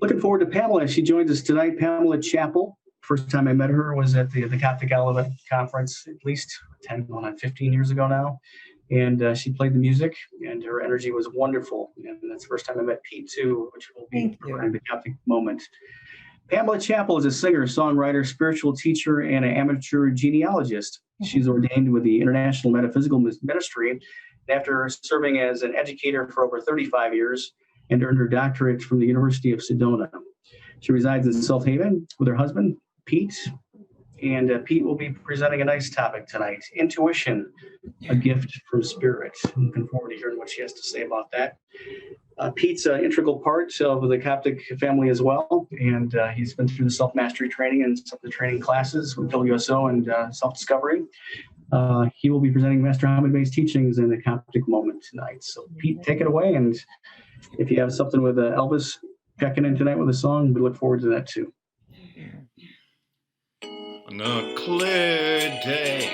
Looking forward to Pamela. She joins us tonight. Pamela Chapel. First time I met her was at the Catholic Element Conference, at least 15 years ago now. And she played the music, and her energy was wonderful. And that's the first time I met Pete, too, which will be in the Catholic moment. Pamela Chapel is a singer, songwriter, spiritual teacher, and an amateur genealogist. She's ordained with the International Metaphysical Ministry after serving as an educator for over 35 years and earned her doctorate from the University of Sedona. She resides in South Haven with her husband, Pete, and Pete will be presenting a nice topic tonight, intuition, a gift from spirit. I'm looking forward to hearing what she has to say about that. Pete's an integral part of the Coptic family as well, and he's been through the self-mastery training and some of the training classes with WSO and self-discovery. He will be presenting Master Hamid-based teachings in the Coptic moment tonight. So Pete, take it away, and if you have something with Elvis checking in tonight with a song, we look forward to that too. On a clear day,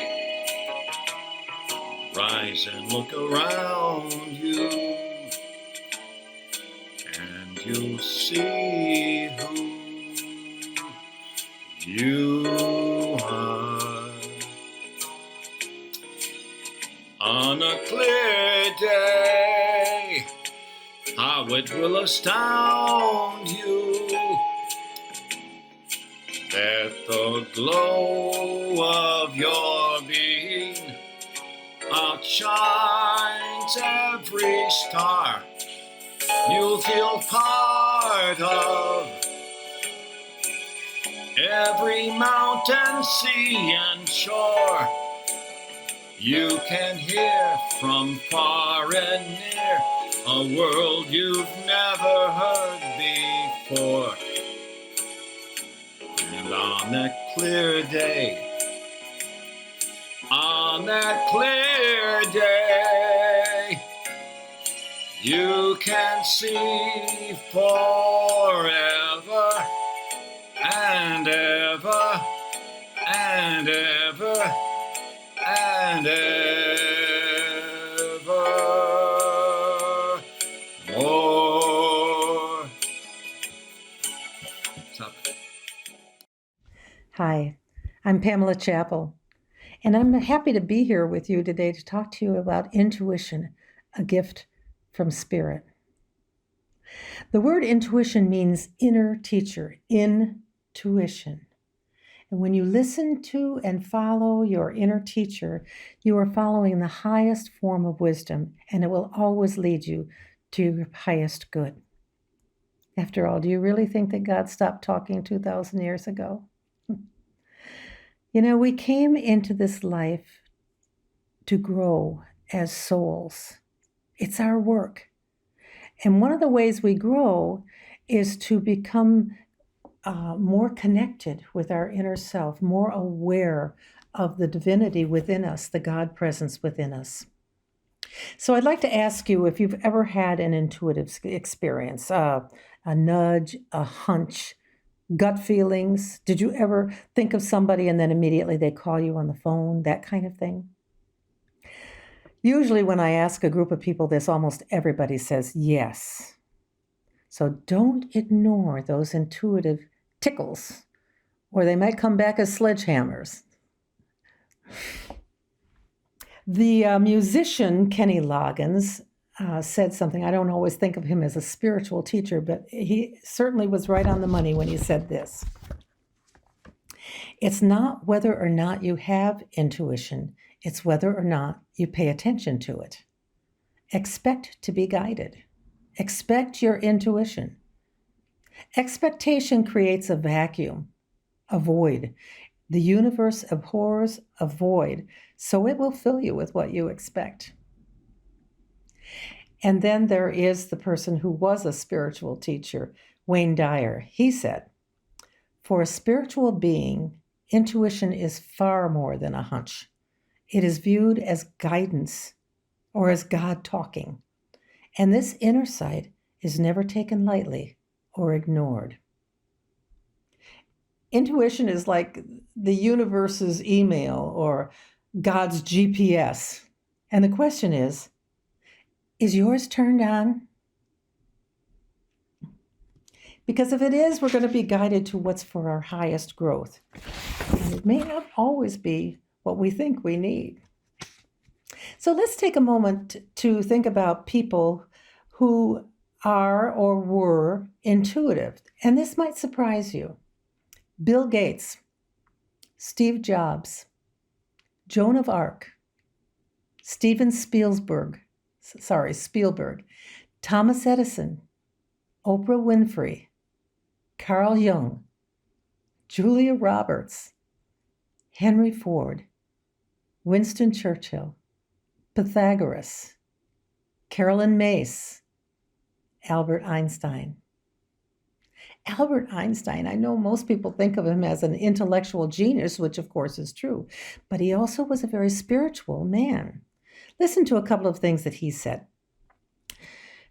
rise and look around you, and you'll see who you are. On a clear day, how it will astound you that the glow of your being outshines every star you'll feel part of, every mountain, sea, and shore. You can hear from far and near a world you've never heard before. And on that clear day, you can see forever and ever and ever and ever more. Hi, I'm Pamela Chapel, and I'm happy to be here with you today to talk to you about intuition, a gift from spirit. The word intuition means inner teacher, intuition. And when you listen to and follow your inner teacher, you are following the highest form of wisdom, and it will always lead you to your highest good. After all, do you really think that God stopped talking 2,000 years ago? You know, we came into this life to grow as souls. It's our work. And one of the ways we grow is to become more connected with our inner self, more aware of the divinity within us, the God presence within us. So I'd like to ask you if you've ever had an intuitive experience, a nudge, a hunch, gut feelings. Did you ever think of somebody and then immediately they call you on the phone, that kind of thing? Usually when I ask a group of people this, almost everybody says yes. So don't ignore those intuitive tickles, or they might come back as sledgehammers. The musician Kenny Loggins said something. I don't always think of him as a spiritual teacher, but he certainly was right on the money when he said this. It's not whether or not you have intuition, it's whether or not you pay attention to it. Expect to be guided. Expect your intuition. Expectation creates a vacuum, a void. The universe abhors a void, so it will fill you with what you expect. And then there is the person who was a spiritual teacher, Wayne Dyer. He said, for a spiritual being, intuition is far more than a hunch. It is viewed as guidance or as God talking. And this inner sight is never taken lightly or ignored. Intuition is like the universe's email or God's GPS. And the question is yours turned on? Because if it is, we're going to be guided to what's for our highest growth. And it may not always be what we think we need. So let's take a moment to think about people who are or were intuitive. And this might surprise you. Bill Gates, Steve Jobs, Joan of Arc, Steven Spielberg, Thomas Edison, Oprah Winfrey, Carl Jung, Julia Roberts, Henry Ford, Winston Churchill, Pythagoras, Carolyn Myss, Albert Einstein. Albert Einstein, I know most people think of him as an intellectual genius, which of course is true, but he also was a very spiritual man. Listen to a couple of things that he said.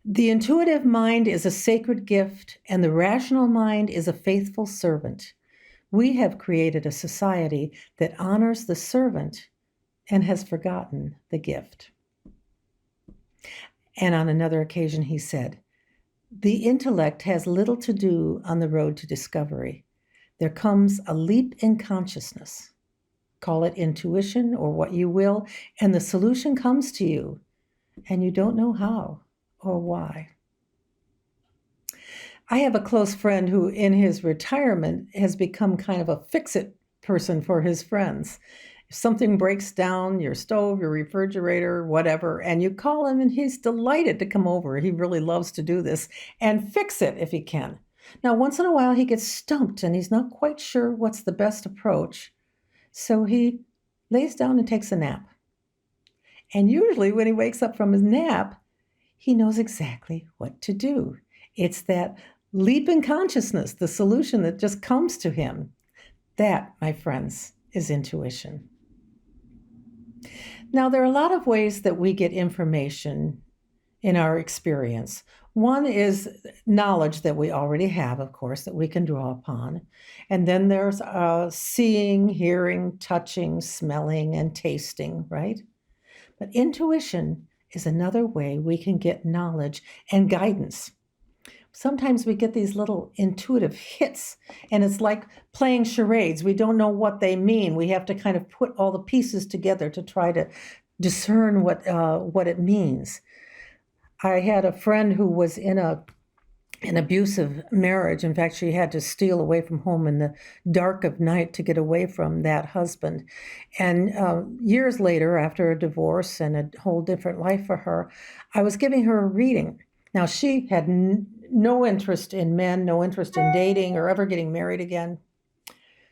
The intuitive mind is a sacred gift, and the rational mind is a faithful servant. We have created a society that honors the servant and has forgotten the gift. And on another occasion, he said, the intellect has little to do on the road to discovery. There comes a leap in consciousness. Call it intuition or what you will, and the solution comes to you, and you don't know how or why. I have a close friend who, in his retirement, has become kind of a fix-it person for his friends. If something breaks down, your stove, your refrigerator, whatever, and you call him and he's delighted to come over. He really loves to do this and fix it if he can. Now, once in a while, he gets stumped and he's not quite sure what's the best approach. So he lays down and takes a nap. And usually when he wakes up from his nap, he knows exactly what to do. It's that leap in consciousness, the solution that just comes to him. That, my friends, is intuition. Now, there are a lot of ways that we get information in our experience. One is knowledge that we already have, of course, that we can draw upon. And then there's seeing, hearing, touching, smelling, and tasting, right? But intuition is another way we can get knowledge and guidance. Sometimes we get these little intuitive hits, and it's like playing charades. We don't know what they mean. We have to kind of put all the pieces together to try to discern what it means. I had a friend who was in an abusive marriage. In fact, she had to steal away from home in the dark of night to get away from that husband. And years later, after a divorce and a whole different life for her, I was giving her a reading. Now, she had no interest in men, no interest in dating or ever getting married again.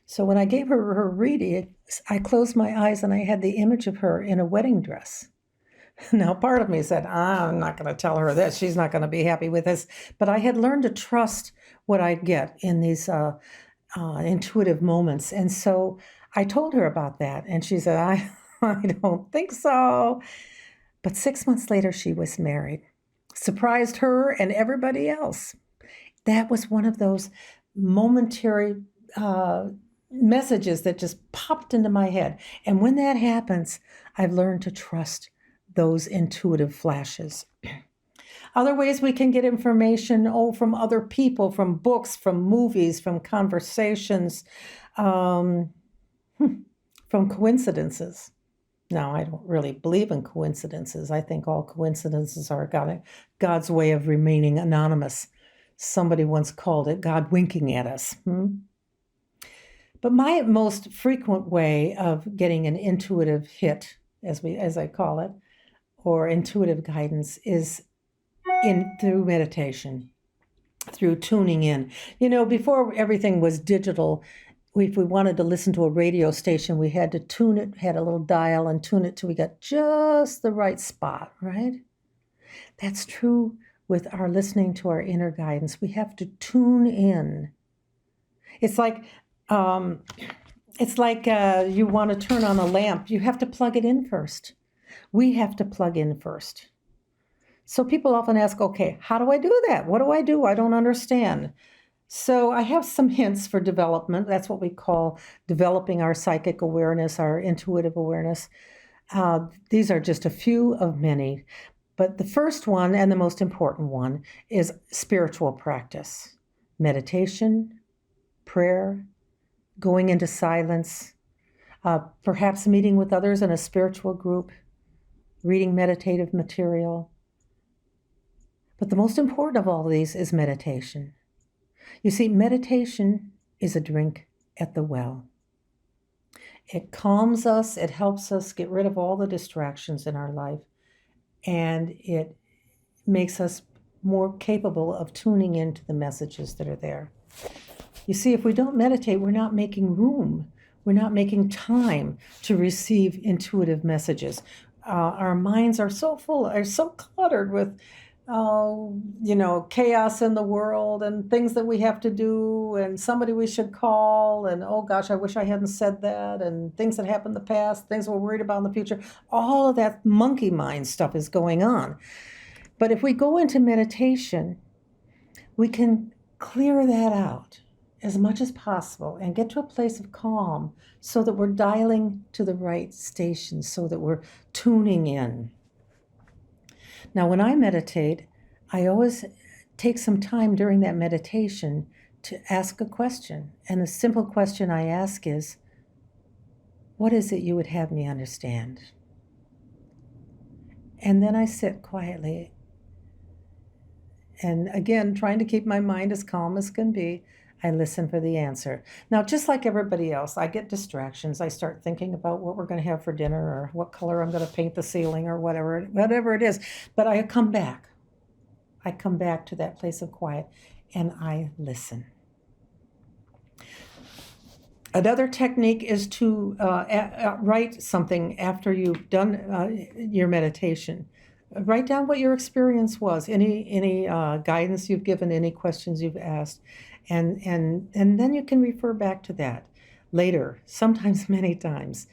So when I gave her reading, I closed my eyes and I had the image of her in a wedding dress. Now, part of me said, I'm not going to tell her this. She's not going to be happy with this. But I had learned to trust what I get in these intuitive moments. And so I told her about that. And she said, I don't think so. But 6 months later, she was married. Surprised her and everybody else. That was one of those momentary messages that just popped into my head. And when that happens, I've learned to trust those intuitive flashes. Other ways we can get information, from other people, from books, from movies, from conversations, from coincidences. Now, I don't really believe in coincidences. I think all coincidences are God's way of remaining anonymous. Somebody once called it God winking at us. But my most frequent way of getting an intuitive hit, as I call it, or intuitive guidance, is through meditation, through tuning in. You know, before everything was digital, if we wanted to listen to a radio station, we had to tune it, had a little dial and tune it till we got just the right spot, right? That's true with our listening to our inner guidance. We have to tune in. It's like you want to turn on a lamp. You have to plug it in first. We have to plug in first. So people often ask, okay, how do I do that? What do I do? I don't understand. So I have some hints for development. That's what we call developing our psychic awareness, our intuitive awareness. These are just a few of many. But the first one and the most important one is spiritual practice. meditation, prayer, going into silence, perhaps meeting with others in a spiritual group, reading meditative material. But the most important of all of these is meditation. You see, meditation is a drink at the well. It calms us, it helps us get rid of all the distractions in our life, and it makes us more capable of tuning into the messages that are there. You see, if we don't meditate, we're not making room. We're not making time to receive intuitive messages. Our minds are so full, are so cluttered with, chaos in the world and things that we have to do and somebody we should call and, oh gosh, I wish I hadn't said that, and things that happened in the past, things we're worried about in the future. All of that monkey mind stuff is going on. But if we go into meditation, we can clear that out as much as possible and get to a place of calm so that we're dialing to the right station, so that we're tuning in. Now, when I meditate, I always take some time during that meditation to ask a question. And the simple question I ask is, what is it you would have me understand? And then I sit quietly. And again, trying to keep my mind as calm as can be, I listen for the answer. Now, just like everybody else, I get distractions. I start thinking about what we're going to have for dinner or what color I'm going to paint the ceiling or whatever it is. But I come back. I come back to that place of quiet and I listen. Another technique is to write something after you've done your meditation. Write down what your experience was, any guidance you've given, any questions you've asked, and then you can refer back to that later, sometimes many times.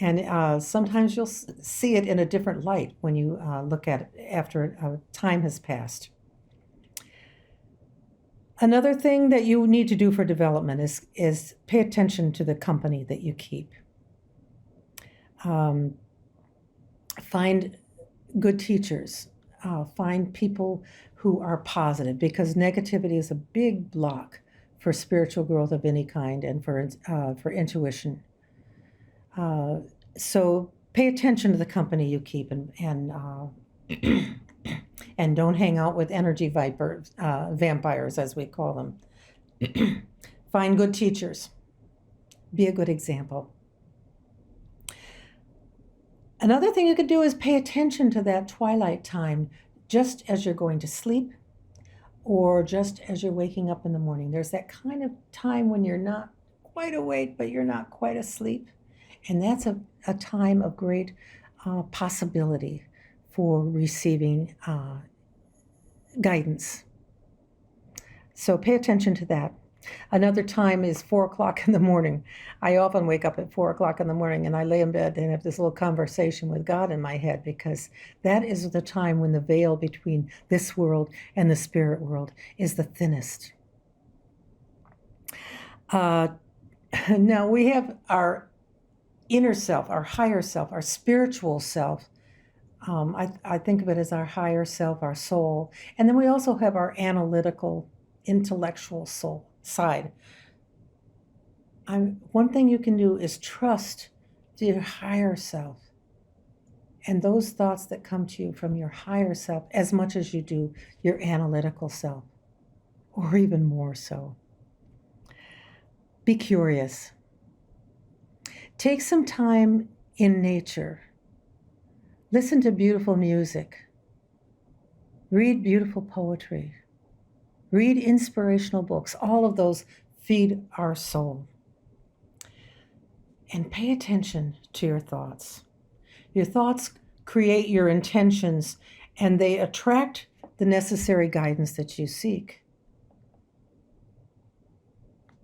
And sometimes you'll see it in a different light when you look at it after time has passed. Another thing that you need to do for development is pay attention to the company that you keep. Find good teachers, find people who are positive, because negativity is a big block for spiritual growth of any kind and for intuition. So pay attention to the company you keep and and don't hang out with energy vampires, as we call them. Find good teachers. Be a good example. Another thing you could do is pay attention to that twilight time just as you're going to sleep or just as you're waking up in the morning. There's that kind of time when you're not quite awake, but you're not quite asleep. And that's a time of great possibility for receiving guidance. So pay attention to that. Another time is 4 o'clock in the morning. I often wake up at 4 o'clock in the morning and I lay in bed and have this little conversation with God in my head, because that is the time when the veil between this world and the spirit world is the thinnest. Now we have our inner self, our higher self, our spiritual self. I think of it as our higher self, our soul. And then we also have our analytical, intellectual soul side. One thing you can do is trust your higher self and those thoughts that come to you from your higher self as much as you do your analytical self, or even more so. Be curious. Take some time in nature. Listen to beautiful music. Read beautiful poetry. Read inspirational books. All of those feed our soul. And pay attention to your thoughts. Your thoughts create your intentions, and they attract the necessary guidance that you seek.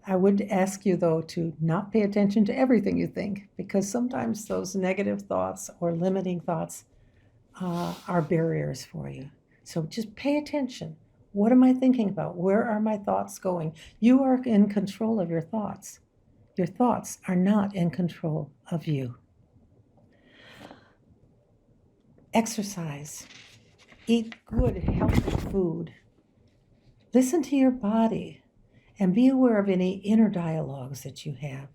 I would ask you, though, to not pay attention to everything you think, because sometimes those negative thoughts or limiting thoughts are barriers for you. So just pay attention. What am I thinking about? Where are my thoughts going? You are in control of your thoughts. Your thoughts are not in control of you. Exercise. Eat good, healthy food. Listen to your body. And be aware of any inner dialogues that you have.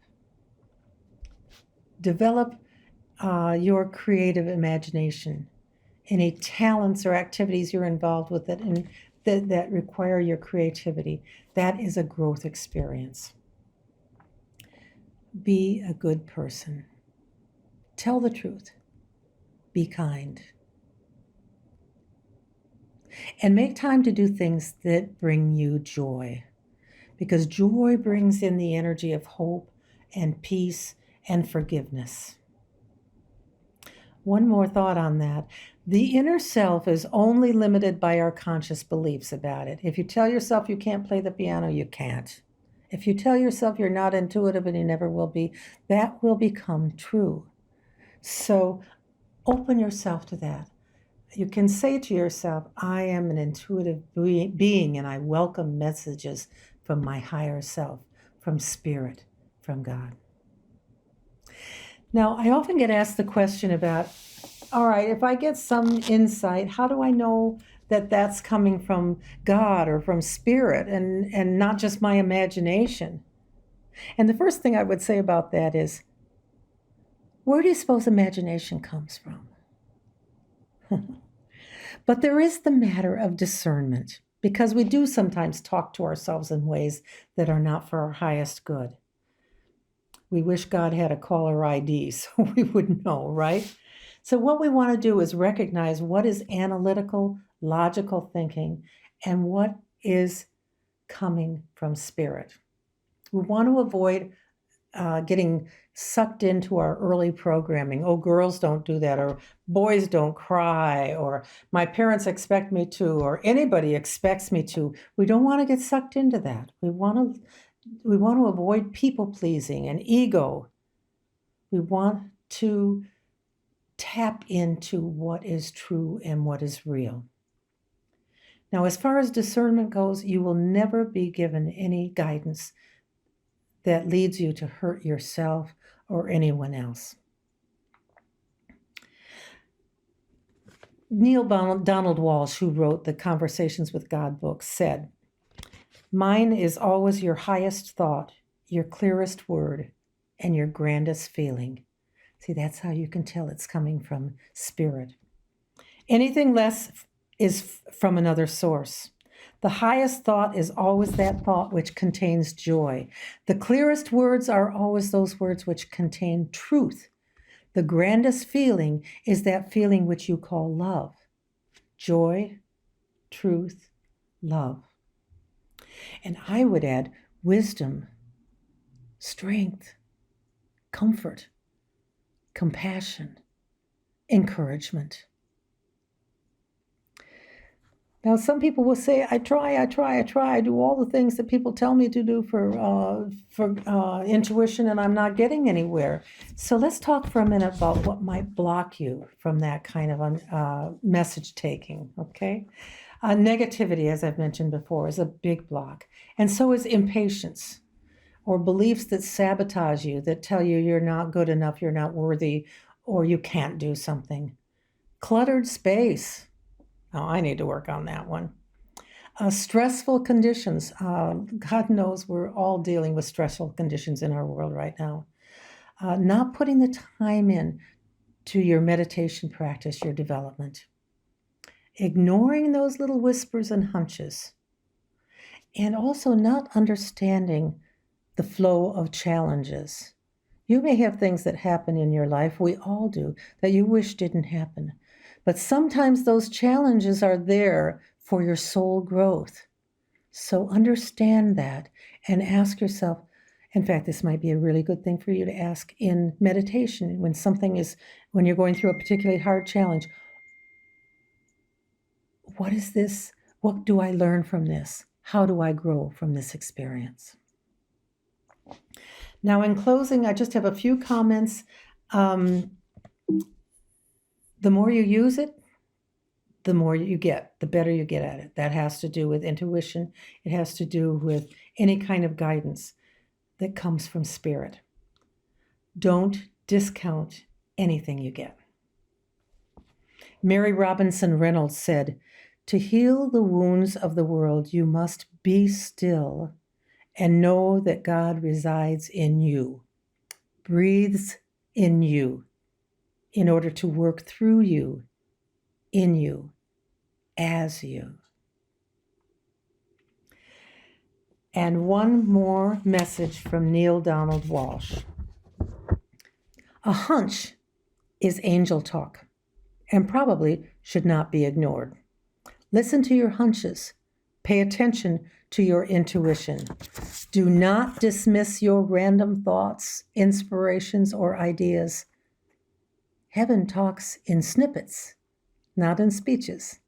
Develop your creative imagination, any talents or activities you're involved with that require your creativity. That is a growth experience. Be a good person. Tell the truth. Be kind. And make time to do things that bring you joy, because joy brings in the energy of hope and peace and forgiveness. One more thought on that. The inner self is only limited by our conscious beliefs about it. If you tell yourself you can't play the piano, you can't. If you tell yourself you're not intuitive and you never will be, that will become true. So open yourself to that. You can say to yourself, I am an intuitive being and I welcome messages from my higher self, from spirit, from God. Now, I often get asked the question about, all right, if I get some insight, how do I know that that's coming from God or from spirit and not just my imagination? And the first thing I would say about that is, where do you suppose imagination comes from? But there is the matter of discernment, because we do sometimes talk to ourselves in ways that are not for our highest good. We wish God had a caller ID so we would know, right? So what we want to do is recognize what is analytical, logical thinking and what is coming from spirit. We want to avoid getting sucked into our early programming. Oh, girls don't do that, or boys don't cry, or my parents expect me to, or anybody expects me to. We don't want to get sucked into that. We want to avoid people pleasing and ego. We want to tap into what is true and what is real. Now, as far as discernment goes, you will never be given any guidance that leads you to hurt yourself or anyone else. Neil Donald Walsh, who wrote the Conversations with God book, said, "Mine is always your highest thought, your clearest word, and your grandest feeling." See, that's how you can tell it's coming from spirit. Anything less is from another source. The highest thought is always that thought which contains joy. The clearest words are always those words which contain truth. The grandest feeling is that feeling which you call love. Joy, truth, love. And I would add wisdom, strength, comfort, compassion, encouragement. Now, some people will say, I try, I do all the things that people tell me to do for intuition, and I'm not getting anywhere. So let's talk for a minute about what might block you from that kind of message taking, okay? Negativity, as I've mentioned before, is a big block. And so is impatience, or beliefs that sabotage you, that tell you you're not good enough, you're not worthy, or you can't do something. Cluttered space. Oh, I need to work on that one. Stressful conditions. God knows we're all dealing with stressful conditions in our world right now. Not putting the time in to your meditation practice, your development. Ignoring those little whispers and hunches. And also not understanding the flow of challenges. You may have things that happen in your life, we all do, that you wish didn't happen. But sometimes those challenges are there for your soul growth. So understand that and ask yourself, in fact, this might be a really good thing for you to ask in meditation when you're going through a particularly hard challenge. What is this? What do I learn from this? How do I grow from this experience? Now, in closing, I just have a few comments. The more you use it, the more you get, the better you get at it. That has to do with intuition. It has to do with any kind of guidance that comes from spirit. Don't discount anything you get. Mary Robinson Reynolds said, "To heal the wounds of the world, you must be still and know that God resides in you, breathes in you, in order to work through you, in you, as you. And one more message from Neil Donald Walsh. A hunch is angel talk and probably should not be ignored. Listen to your hunches. Pay attention to your intuition. Do not dismiss your random thoughts, inspirations, or ideas. Heaven talks in snippets, not in speeches.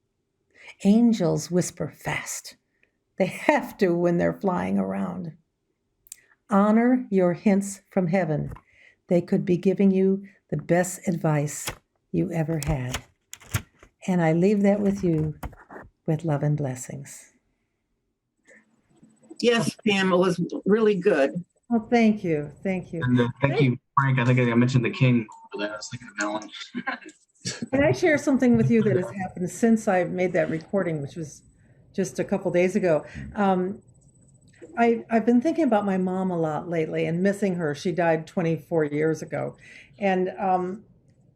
Angels whisper fast. They have to when they're flying around. Honor your hints from heaven. They could be giving you the best advice you ever had. And I leave that with you with love and blessings. Yes, Pam, it was really good. Well, thank you. Thank you. And thank you, Frank. I think I mentioned the king for that. I was thinking of Ellen. Can I share something with you that has happened since I made that recording, which was just a couple days ago? I've been thinking about my mom a lot lately and missing her. She died 24 years ago. And,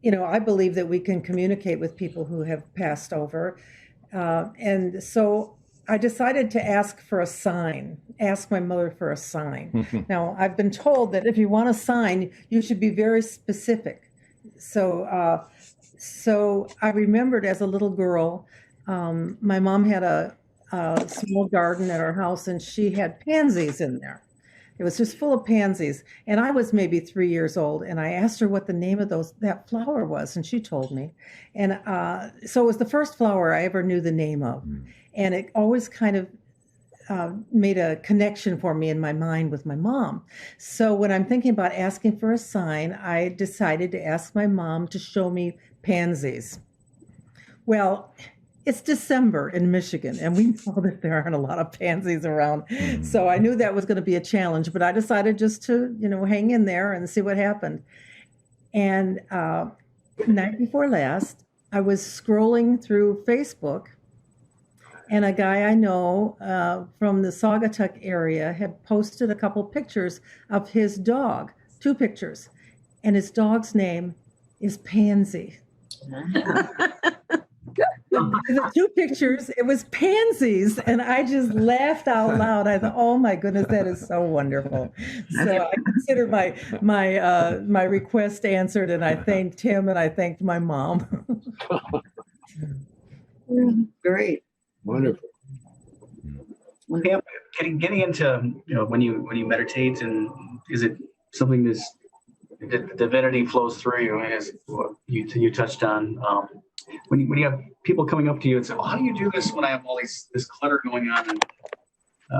I believe that we can communicate with people who have passed over. And so I decided to ask my mother for a sign. Now, I've been told that if you want a sign, you should be very specific. So I remembered as a little girl, my mom had a small garden at our house, and she had pansies in there. It was just full of pansies. And I was maybe 3 years old, and I asked her what the name of that flower was, and she told me. And so it was the first flower I ever knew the name of. And it always kind of made a connection for me in my mind with my mom. So when I'm thinking about asking for a sign, I decided to ask my mom to show me pansies. Well, it's December in Michigan, and we know that there aren't a lot of pansies around. So I knew that was going to be a challenge, but I decided just to, hang in there and see what happened. And night before last, I was scrolling through Facebook, and a guy I know from the Saugatuck area had posted a couple pictures of his dog, 2 pictures, and his dog's name is Pansy. The 2 pictures, it was pansies, and I just laughed out loud. I thought, "Oh my goodness, that is so wonderful!" So I consider my request answered, and I thanked him, and I thanked my mom. Great. Wonderful. Pam, getting into when you meditate, and is it something that divinity flows through you, as what you touched on? When you have people coming up to you and say, "Oh, how do you do this when I have all this clutter going on?" And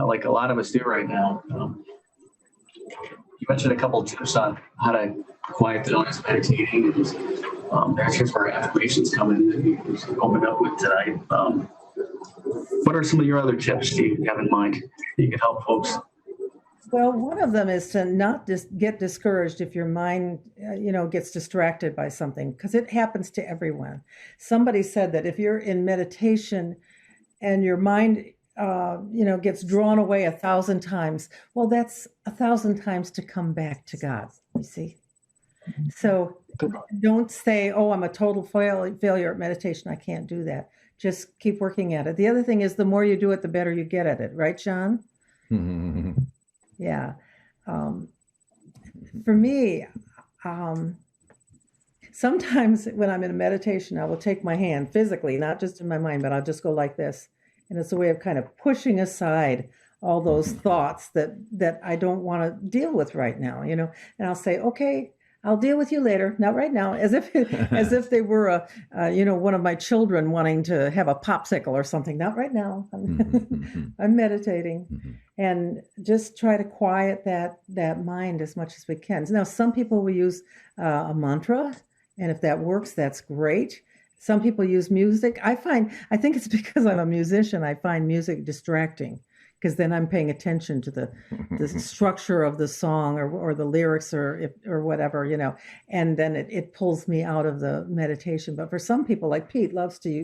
like a lot of us do right now. You mentioned a couple of tips on how to quiet the noise meditating, and here's where affirmations come in that you opened up with tonight. What are some of your other tips do you have in mind that you could help folks? Well, one of them is to not just get discouraged if your mind, gets distracted by something, because it happens to everyone. Somebody said that if you're in meditation and your mind, gets drawn away 1,000 times, well, that's 1,000 times to come back to God, you see? So don't say, "Oh, I'm a total failure at meditation. I can't do that." Just keep working at it. The other thing is the more you do it, the better you get at it. Right, John? Yeah. For me, sometimes when I'm in a meditation, I will take my hand physically, not just in my mind, but I'll just go like this. And it's a way of kind of pushing aside all those thoughts that I don't want to deal with right now, and I'll say, "Okay, I'll deal with you later, not right now," as if they were one of my children wanting to have a popsicle or something. Not right now. I'm meditating, and just try to quiet that mind as much as we can. Now, some people will use a mantra, and if that works, that's great. Some people use music. I think it's because I'm a musician. I find music distracting, because then I'm paying attention to the structure of the song or the lyrics or whatever, and then it pulls me out of the meditation. But for some people, like Pete, loves to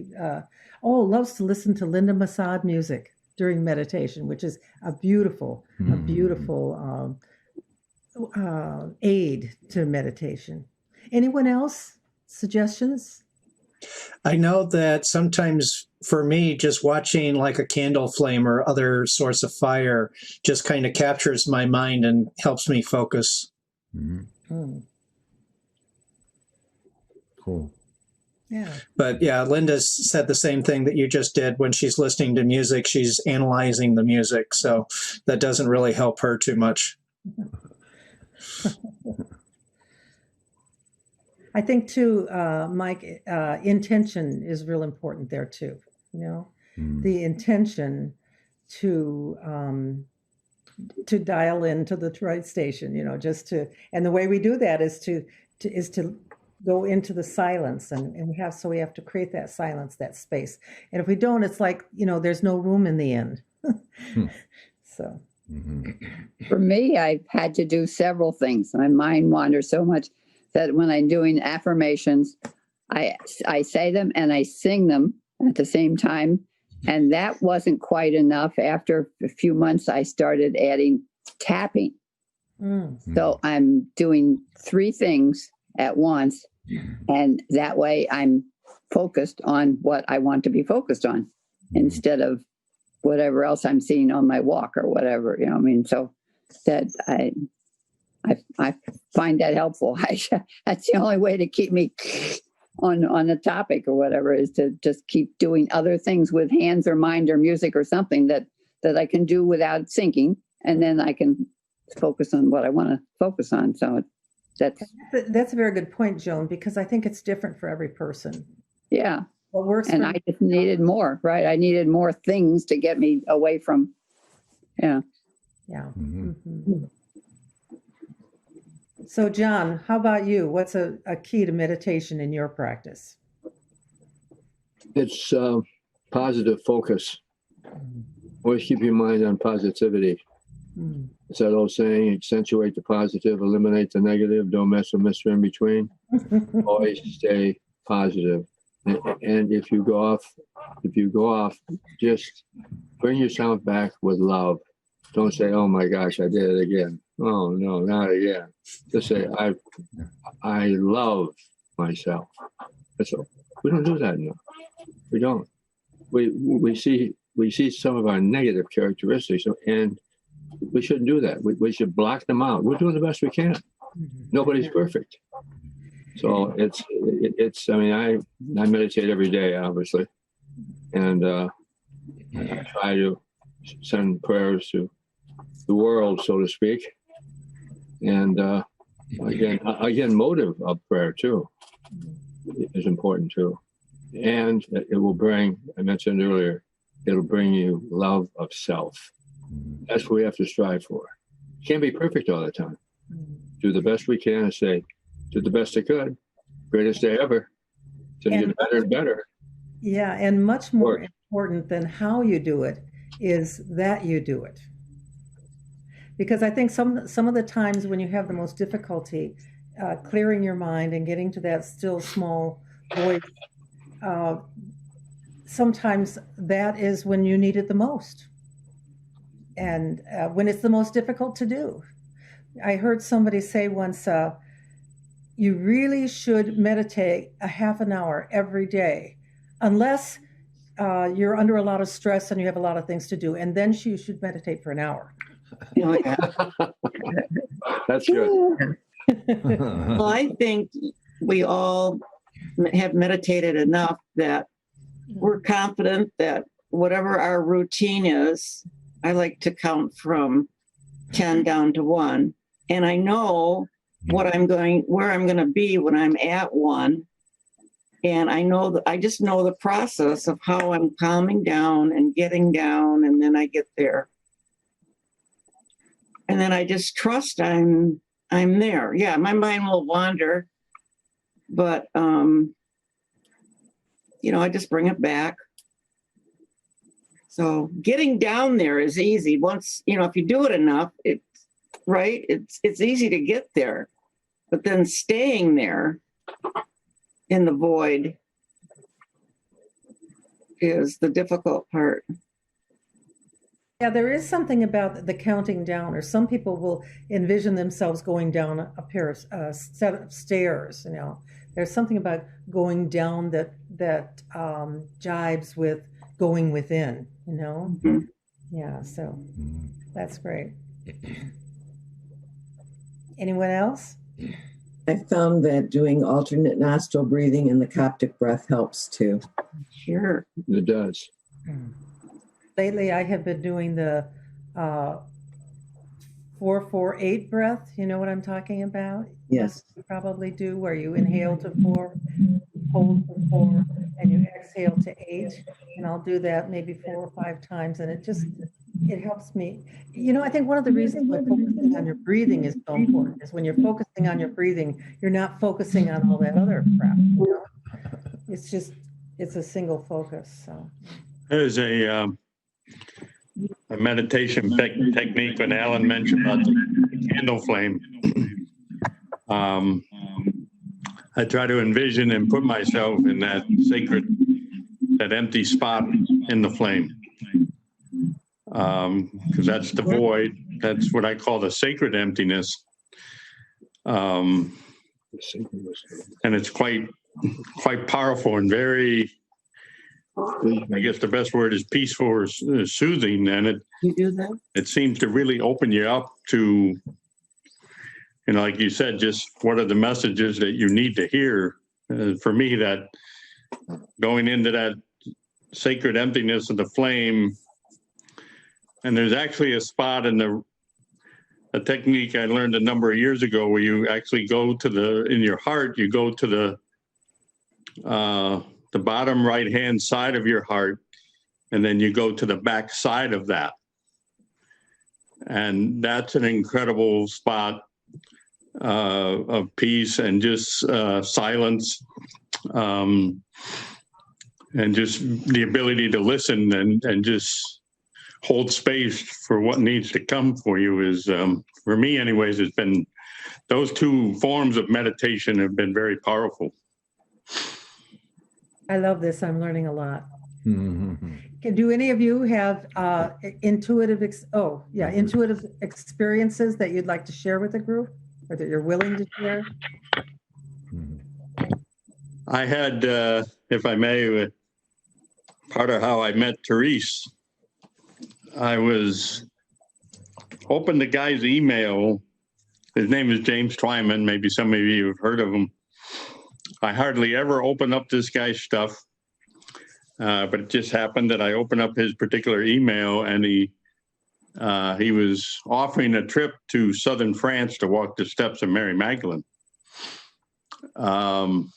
listen to Linda Masad music. during meditation, which is a beautiful aid to meditation. Anyone else? Suggestions? I know that sometimes for me, just watching like a candle flame or other source of fire just kind of captures my mind and helps me focus. Cool. Yeah. But yeah, Linda said the same thing that you just did. When she's listening to music, she's analyzing the music. So that doesn't really help her too much. I think too, Mike, intention is real important there too. You know, the intention to dial into the right station. You know, and the way we do that is to go into the silence, and we have to create that silence, that space. And if we don't, it's like, you know, there's no room in the end. So. For me, I've had to do several things. My mind wanders so much that when I'm doing affirmations, I say them and I sing them at the same time. And that wasn't quite enough. After a few months, I started adding tapping. So I'm doing 3 things at once. And that way I'm focused on what I want to be focused on instead of whatever else I'm seeing on my walk or whatever, you know what I mean? So that I find that helpful. That's the only way to keep me on a topic or whatever, is to just keep doing other things with hands or mind or music or something that I can do without thinking. And then I can focus on what I want to focus on. So that's a very good point, Joan, because I think it's different for every person. Yeah. What works and I just needed more, right? I needed more things to get me away from, yeah. So, John, how about you? What's a key to meditation in your practice? It's positive focus. Always keep your mind on positivity. It's that old saying, accentuate the positive, eliminate the negative, don't mess with Mr. In Between. Always stay positive. And if you go off, just bring yourself back with love. Don't say, oh my gosh, I did it again. Oh no, not again. Just say, I love myself. That's all. We don't do that enough. We don't. We see some of our negative characteristics, and we shouldn't do that. We should block them out. We're doing the best we can. Nobody's perfect. So it's. I mean, I meditate every day, obviously, and I try to send prayers to the world, so to speak. And again, motive of prayer too is important too, and it will bring. I mentioned earlier, it'll bring you love of self. That's what we have to strive for. Can't be perfect all the time. Do the best we can and say, did the best I could. Greatest day ever. So you get better and better. Yeah, and much more important than how you do it is that you do it. Because I think some of the times when you have the most difficulty clearing your mind and getting to that still small voice, sometimes that is when you need it the most. And when it's the most difficult to do. I heard somebody say once, you really should meditate a half an hour every day, unless you're under a lot of stress and you have a lot of things to do. And then you should meditate for an hour. Oh, yeah. That's good. Well, I think we all have meditated enough that we're confident that whatever our routine is, I like to count from 10 down to 1. And I know where I'm going to be when I'm at 1. And I just know the process of how I'm calming down and getting down, and then I get there. And then I just trust I'm there. Yeah, my mind will wander, but I just bring it back. So getting down there is easy. Once, if you do it enough, it's easy to get there. But then staying there in the void is the difficult part. Yeah, there is something about the counting down, or some people will envision themselves going down a pair of set of stairs. There's something about going down that jibes with going within. Mhm. Yeah, so that's great. Anyone else? I found that doing alternate nostril breathing and the Coptic breath helps too. Sure. It does. Lately, I have been doing the 4-4-8 breath. You know what I'm talking about? Yes. You probably do, where you inhale to 4, hold for 4, and you exhale to 8. And I'll do that maybe 4 or 5 times, and it helps me. I think one of the reasons why focusing on your breathing is so important is when you're focusing on your breathing, you're not focusing on all that other crap. It's a single focus. So there's a meditation technique when Alan mentioned about the candle flame. I try to envision and put myself in that empty spot in the flame. Because that's the void. That's what I call the sacred emptiness. And it's quite powerful and very, I guess the best word is peaceful or soothing. And You do that? it seems to really open you up to, like you said, just what are the messages that you need to hear. For me, that going into that sacred emptiness of the flame. And there's actually a spot in a technique I learned a number of years ago where you actually go to in your heart, you go to the bottom right-hand side of your heart, and then you go to the back side of that. And that's an incredible spot of peace and just silence, and just the ability to listen and just hold space for what needs to come for you is, for me anyways, it's been, those two forms of meditation have been very powerful. I love this. I'm learning a lot. Do any of you have intuitive experiences that you'd like to share with the group, or that you're willing to share? I had, if I may, part of how I met Therese, I opened the guy's email. His name is James Twyman. Maybe some of you have heard of him. I hardly ever open up this guy's stuff, but it just happened that I opened up his particular email, and he was offering a trip to southern France to walk the steps of Mary Magdalene. And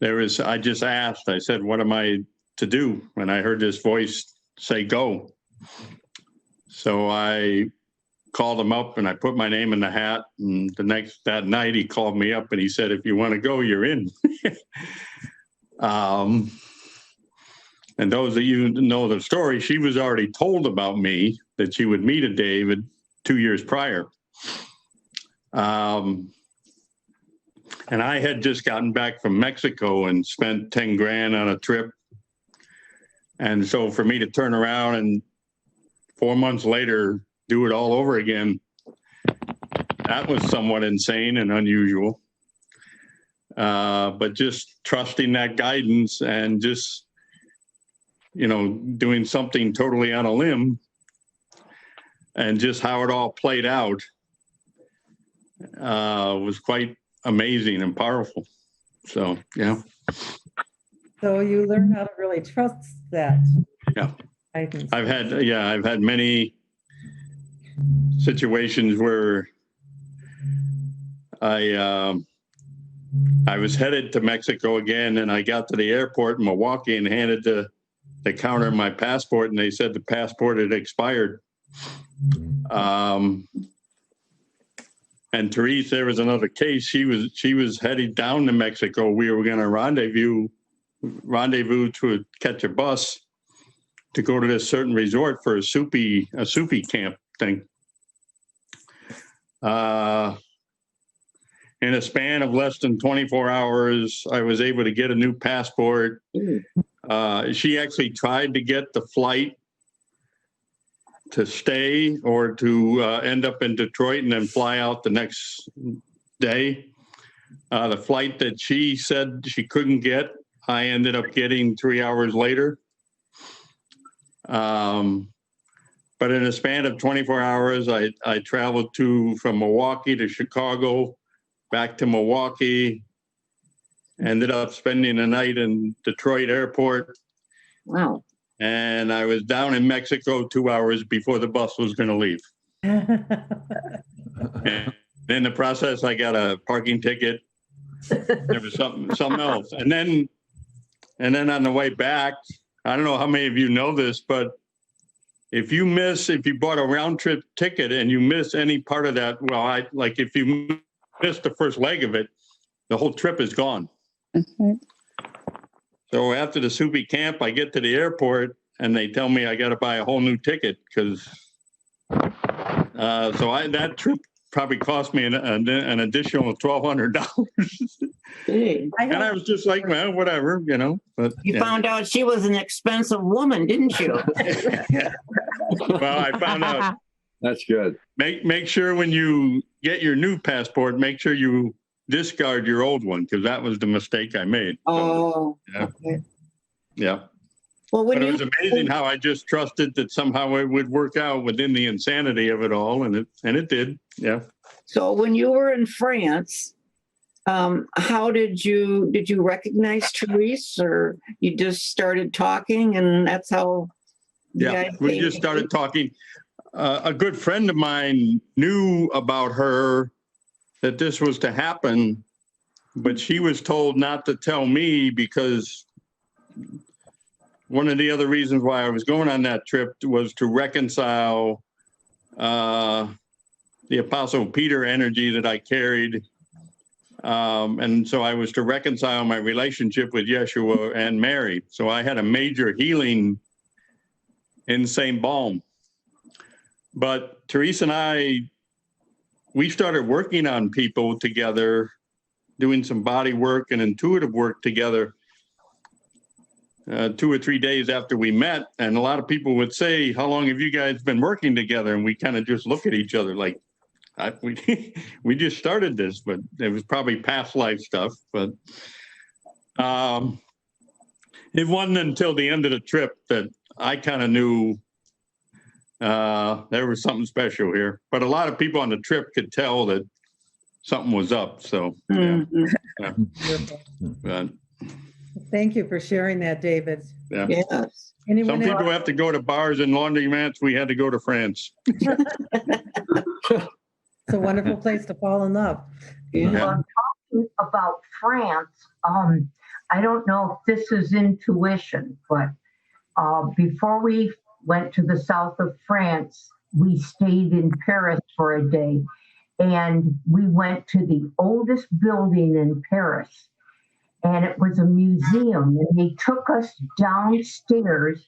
I just asked, I said, what am I to do? And I heard this voice say, go. So I called him up and I put my name in the hat. And that night he called me up and he said, if you want to go, you're in. And those of you who know the story, she was already told about me that she would meet a David 2 years prior. And I had just gotten back from Mexico and spent 10 grand on a trip. And so for me to turn around and 4 months later do it all over again, that was somewhat insane and unusual. But just trusting that guidance and just, doing something totally on a limb, and just how it all played out was quite amazing and powerful. So, yeah. So you learn how to really trust that. Yeah. guidance. I've had many situations where I was headed to Mexico again, and I got to the airport in Milwaukee and handed the counter my passport, and they said the passport had expired. And Therese, there was another case. She was heading down to Mexico. We were going to rendezvous to catch a bus to go to this certain resort for a soupy camp thing. In a span of less than 24 hours, I was able to get a new passport. She actually tried to get the flight to stay or to end up in Detroit and then fly out the next day. The flight that she said she couldn't get, I ended up getting 3 hours later. But in a span of 24 hours, I traveled from Milwaukee to Chicago, back to Milwaukee, ended up spending the night in Detroit airport. Wow. And I was down in Mexico 2 hours before the bus was going to leave. And in the process, I got a parking ticket. There was something else. And then on the way back, I don't know how many of you know this, but if you bought a round trip ticket and you miss any part of that, if you miss the first leg of it, the whole trip is gone. Okay. So after the Soupy camp, I get to the airport and they tell me I got to buy a whole new ticket because that trip probably cost me an additional $1,200. Hey. And I was just like, well, whatever, But You found out she was an expensive woman, didn't you? Well, I found out. That's good. Make sure when you get your new passport, make sure you discard your old one because that was the mistake I made. Oh, yeah. Okay. Yeah. Well, But it was amazing how I just trusted that somehow it would work out within the insanity of it all, and it did. Yeah. So when you were in France, how did you recognize Therese, or you just started talking, and that's how? Yeah, we just started talking. A good friend of mine knew about her, that this was to happen, but she was told not to tell me because one of the other reasons why I was going on that trip was to reconcile the Apostle Peter energy that I carried. And so I was to reconcile my relationship with Yeshua and Mary. So I had a major healing in St. Balm. But Teresa and we started working on people together, doing some body work and intuitive work together 2 or 3 days after we met. And a lot of people would say, how long have you guys been working together? And we kind of just look at each other like, we just started this, but it was probably past life stuff. But it wasn't until the end of the trip that I kind of knew there was something special here. But a lot of people on the trip could tell that something was up. So, yeah. Thank you for sharing that, David. Yeah. Yes. Anyone Some people else? have to go to bars and laundromats. We had to go to France. It's a wonderful place to fall in love. Yeah. Talking about France, I don't know if this is intuition, but before we went to the south of France, we stayed in Paris for a day, and we went to the oldest building in Paris, and it was a museum, and they took us downstairs,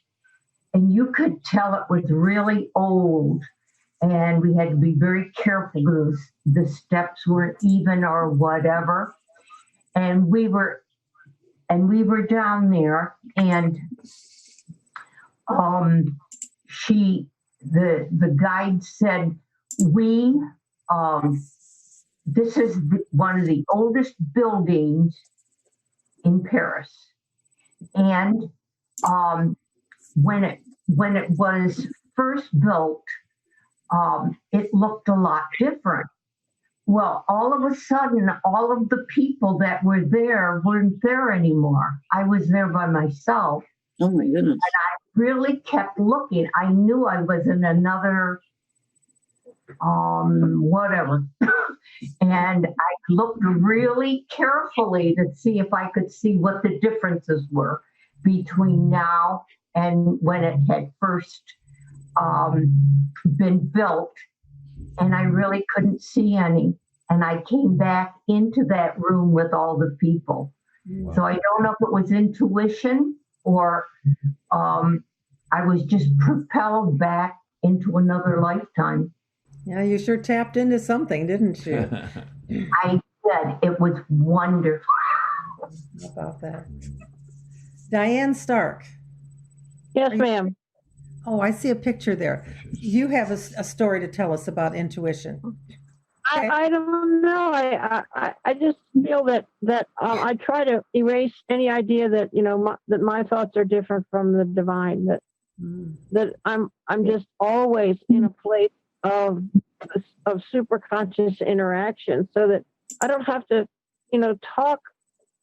and you could tell it was really old. And we had to be very careful because the steps weren't even or whatever. And we were down there, and the guide said, this is one of the oldest buildings in Paris. And when it was first built, it looked a lot different. Well, all of a sudden, all of the people that were there weren't there anymore. I was there by myself. Oh my goodness. And I really kept looking. I knew I was in another, whatever. And I looked really carefully to see if I could see what the differences were between now and when it had first been built, and I really couldn't see any. And I came back into that room with all the people. Wow. So I don't know if it was intuition or I was just propelled back into another lifetime. Yeah, you sure tapped into something, didn't you? I did. It was wonderful. How about that? Diane Stark. Yes, ma'am. Oh, I see a picture there. You have a story to tell us about intuition. Okay. I don't know. I just feel that I try to erase any idea that that my thoughts are different from the divine. That I'm just always in a place of super conscious interaction, so that I don't have to talk.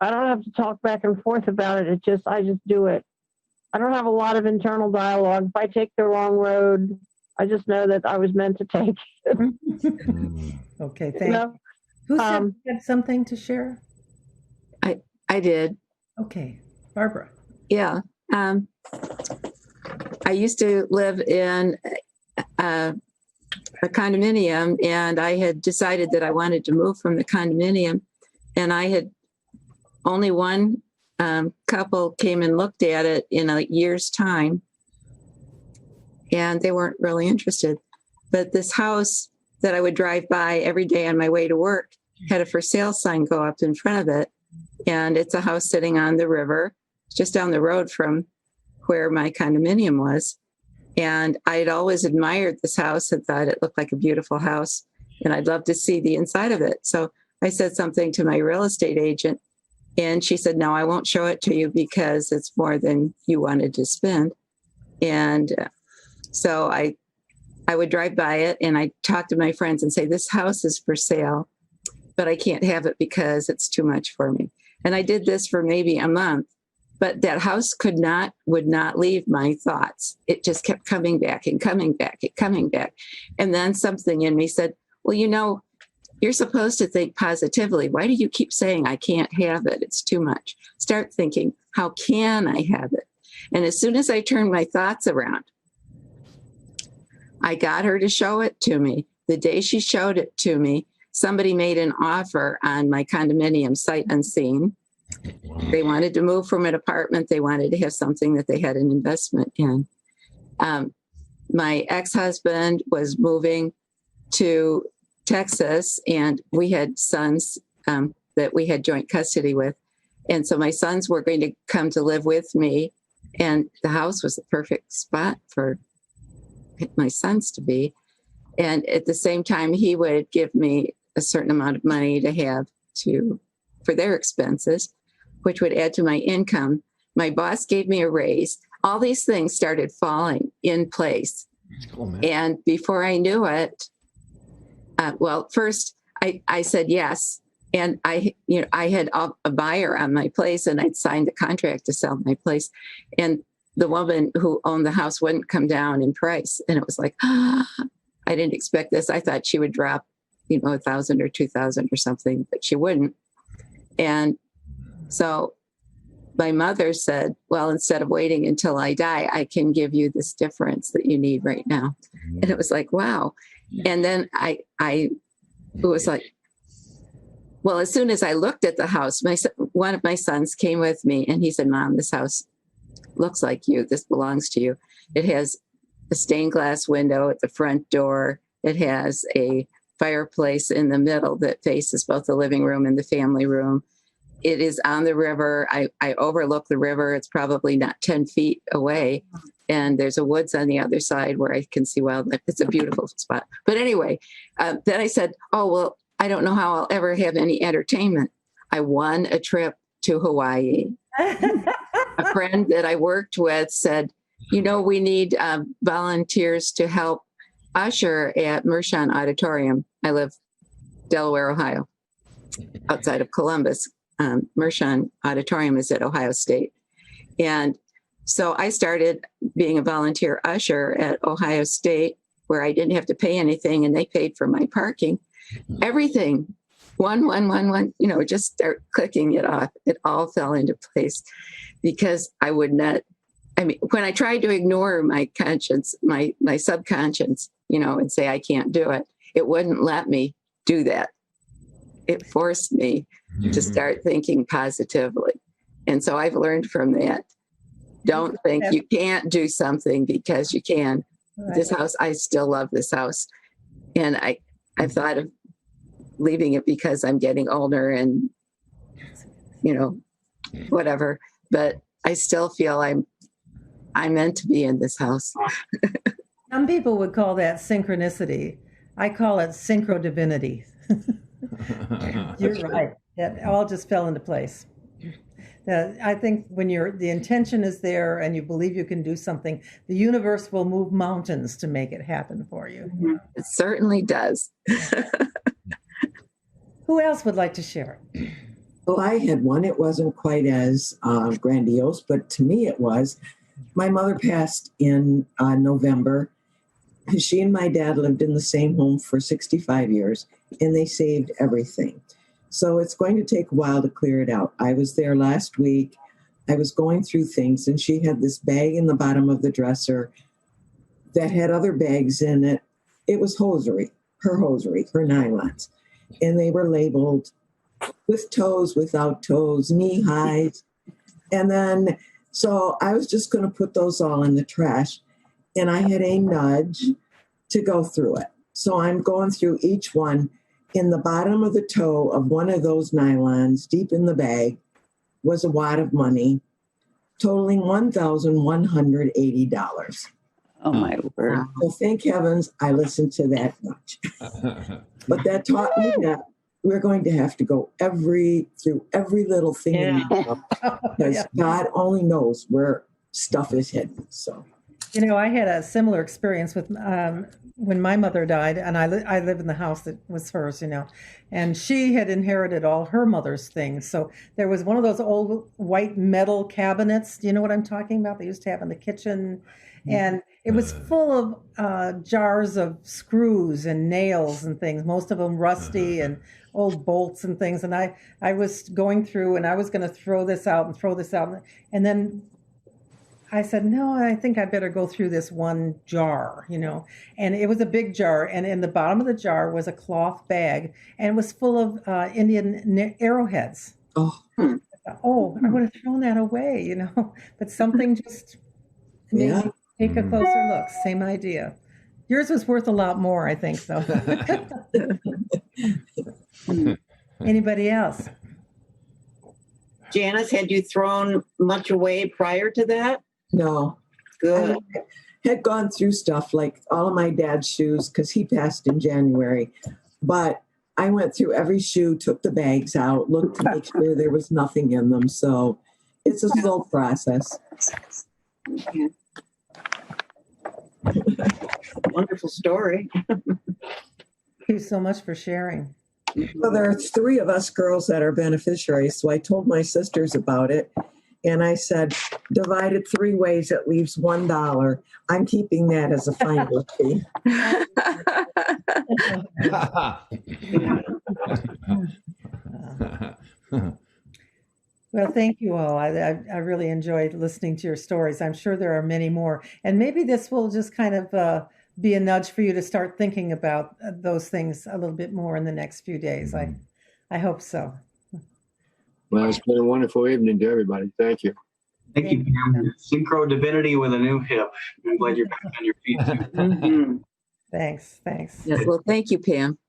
I don't have to talk back and forth about it. I just do it. I don't have a lot of internal dialogue. If I take the wrong road, I just know that I was meant to take it. Okay, thank you. Who said you had something to share? I did. Okay, Barbara. Yeah. I used to live in a condominium, and I had decided that I wanted to move from the condominium, and I had only one couple came and looked at it in a year's time, and they weren't really interested. But this house that I would drive by every day on my way to work had a for sale sign go up in front of it. And it's a house sitting on the river, just down the road from where my condominium was. And I had always admired this house and thought it looked like a beautiful house, and I'd love to see the inside of it. So I said something to my real estate agent, and she said, no, I won't show it to you because it's more than you wanted to spend. And so I would drive by it, and I talk to my friends and say, this house is for sale, but I can't have it because it's too much for me. And I did this for maybe a month, but that house would not leave my thoughts. It just kept coming back and coming back and coming back. And then something in me said, well, you're supposed to think positively. Why do you keep saying I can't have it? It's too much. Start thinking, how can I have it? And as soon as I turned my thoughts around, I got her to show it to me. The day she showed it to me, somebody made an offer on my condominium sight unseen. Wow. They wanted to move from an apartment. They wanted to have something that they had an investment in. My ex-husband was moving to Texas, and we had sons that we had joint custody with. And so my sons were going to come to live with me, and the house was the perfect spot for my sons to be. And at the same time, he would give me a certain amount of money to have for their expenses, which would add to my income. My boss gave me a raise. All these things started falling in place. Cool, and before I knew it, first I said yes. And I had a buyer on my place, and I'd signed the contract to sell my place. And the woman who owned the house wouldn't come down in price. And it was like, I didn't expect this. I thought she would drop, $1,000 or $2,000 or something, but she wouldn't. And so my mother said, well, instead of waiting until I die, I can give you this difference that you need right now. And it was like, wow. And then it was like, well, as soon as I looked at the house, one of my sons came with me, and he said, Mom, this house looks like you. This belongs to you. It has a stained glass window at the front door. It has a fireplace in the middle that faces both the living room and the family room. It is on the river. I overlook the river. It's probably not 10 feet away. And there's a woods on the other side where I can see wildlife. It's a beautiful spot. But anyway, then I said, oh, well, I don't know how I'll ever have any entertainment. I won a trip to Hawaii. A friend that I worked with said, we need volunteers to help usher at Mershon Auditorium. I live Delaware, Ohio, outside of Columbus. Mershon Auditorium is at Ohio State. And so I started being a volunteer usher at Ohio State, where I didn't have to pay anything, and they paid for my parking. Everything, one, just start clicking it off. It all fell into place because when I tried to ignore my conscience, my subconscious, and say I can't do it, it wouldn't let me do that. It forced me to start thinking positively. And so I've learned from that. Don't think you can't do something because you can. Right. This house, I still love this house. And I've thought of leaving it because I'm getting older and, whatever. But I still feel I'm meant to be in this house. Some people would call that synchronicity. I call it synchro divinity. You're right. It all just fell into place. I think when the intention is there and you believe you can do something, the universe will move mountains to make it happen for you. It certainly does. Who else would like to share? Well, I had one. It wasn't quite as grandiose, but to me it was. My mother passed in November. She and my dad lived in the same home for 65 years, and they saved everything. So it's going to take a while to clear it out. I was there last week. I was going through things, and she had this bag in the bottom of the dresser that had other bags in it. It was hosiery, her nylons. And they were labeled with toes, without toes, knee highs. And then, so I was just going to put those all in the trash. And I had a nudge to go through it. So I'm going through each one. In the bottom of the toe of one of those nylons, deep in the bag, was a wad of money, totaling $1,180. Oh, my word. So thank heavens I listened to that much. But that taught me that we're going to have to go through every little thing in the house, because God only knows where stuff is hidden. So, I had a similar experience with when my mother died, and I live in the house that was hers, and she had inherited all her mother's things. So there was one of those old white metal cabinets. Do you know what I'm talking about? They used to have in the kitchen. And it was full of jars of screws and nails and things, most of them rusty and old bolts and things. And I was going through, and I was going to throw this out. And then I said, no, I think I better go through this one jar, and it was a big jar. And in the bottom of the jar was a cloth bag, and it was full of Indian arrowheads. Oh, I would have thrown that away, but something just made me take a closer look. Same idea. Yours was worth a lot more, I think, though. Anybody else? Janice, had you thrown much away prior to that? no. Good. I had gone through stuff like all of my dad's shoes, because he passed in January. But I went through every shoe, took the bags out, looked to make sure there was nothing in them. So it's a slow process. Yeah. Wonderful story. Thank you so much for sharing. Well, there are 3 of us girls that are beneficiaries. So I told my sisters about it. And I said, divide it 3 ways, it leaves $1. I'm keeping that as a finder fee. Well, thank you all. I really enjoyed listening to your stories. I'm sure there are many more. And maybe this will just kind of be a nudge for you to start thinking about those things a little bit more in the next few days. I hope so. Well, it's been a wonderful evening to everybody. Thank you. Thank you, Pam. Synchro divinity with a new hip. I'm glad you're back on your feet too. Thanks. Yes, well, thank you, Pam.